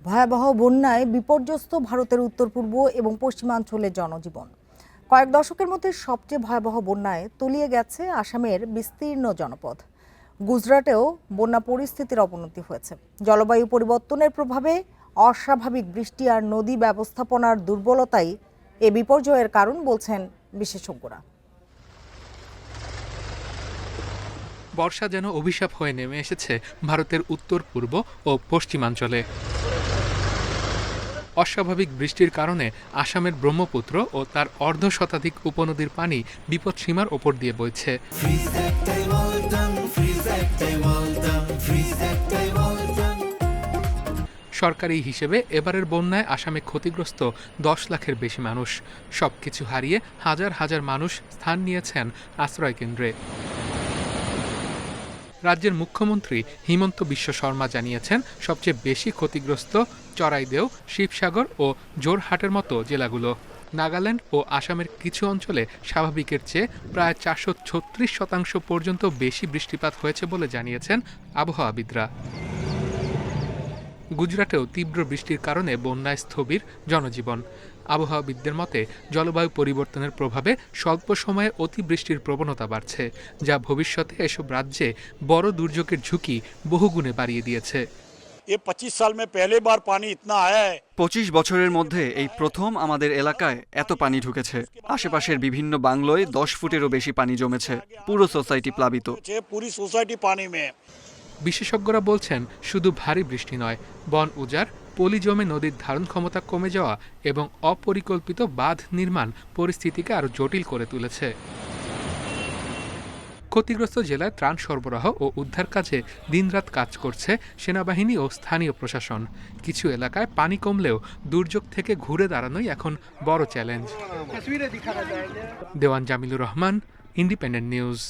ভয়াবহ বন্যায় বিপর্যস্ত ভারতের উত্তর পূর্ব এবং পশ্চিমাঞ্চলের জনজীবন। কয়েক দশকের মধ্যে সবচেয়ে ভয়াবহ বন্যায় তলিয়ে গেছে আসামের বিস্তীর্ণ জনপদ। গুজরাটেও বন্যা পরিস্থিতির অবনতি হয়েছে। জলবায়ু পরিবর্তনের প্রভাবে অস্বাভাবিক বৃষ্টি আর নদী ব্যবস্থাপনার দুর্বলতাই এ বিপর্যয়ের কারণ বলছেন বিশেষজ্ঞরা। বর্ষা যেন অভিশাপ হয়ে নেমে এসেছে ভারতের উত্তর পূর্ব ও পশ্চিমাঞ্চলে। অস্বাভাবিক বৃষ্টির কারণে আসামের ব্রহ্মপুত্র ও তার অর্ধশতাধিক উপনদীর পানি বিপদসীমার ওপর দিয়ে বইছে। সরকারি হিসেবে এবারের বন্যায় আসামে ক্ষতিগ্রস্ত 10 লাখের বেশি মানুষ। সবকিছু হারিয়ে হাজার হাজার মানুষ স্থান নিয়েছেন আশ্রয়কেন্দ্রে। রাজ্যের মুখ্যমন্ত্রী হিমন্ত বিশ্ব শর্মা জানিয়েছেন, সবচেয়ে বেশি ক্ষতিগ্রস্ত চরাইদেও, শিবসাগর ও জোরহাটের মতো জেলাগুলো। নাগাল্যান্ড ও আসামের কিছু অঞ্চলে স্বাভাবিকের চেয়ে প্রায় 436% পর্যন্ত বেশি বৃষ্টিপাত হয়েছে বলে জানিয়েছেন আবহাওয়াবিদরা। গুজরাটেও তীব্র বৃষ্টির কারণে বন্যায় স্থবির জনজীবন। আবহাওয়াবিদদের মতে, জলবায়ু পরিবর্তনের প্রভাবে স্বল্প সময়ে অতিবৃষ্টির প্রবণতা বাড়ছে, যা ভবিষ্যতে এসব রাজ্যে বড় দুর্যোগের ঝুঁকি বহুগুণে বাড়িয়ে দিয়েছে। 25 বছরের মধ্যে এই প্রথম আমাদের এলাকায় এত পানি ঢুকেছে। আশেপাশের বিভিন্ন বাংলোয় 10 ফুটেরও বেশি পানি জমেছে। পুরো সোসাইটি প্লাবিত। বিশেষজ্ঞরা বলছেন, শুধু ভারী বৃষ্টি নয়, বন উজাড়, পলি জমে নদীর ধারণ ক্ষমতা কমে যাওয়া এবং অপরিকল্পিত বাঁধ নির্মাণ পরিস্থিতিকে আরও জটিল করে তুলেছে। ক্ষতিগ্রস্ত জেলায় ত্রাণ সরবরাহ ও উদ্ধার কাজে দিনরাত কাজ করছে সেনাবাহিনী ও স্থানীয় প্রশাসন। কিছু এলাকায় পানি কমলেও দুর্যোগ থেকে ঘুরে দাঁড়ানোই এখন বড় চ্যালেঞ্জ। দেওয়ান জামিলুর রহমান, ইন্ডিপেন্ডেন্ট নিউজ।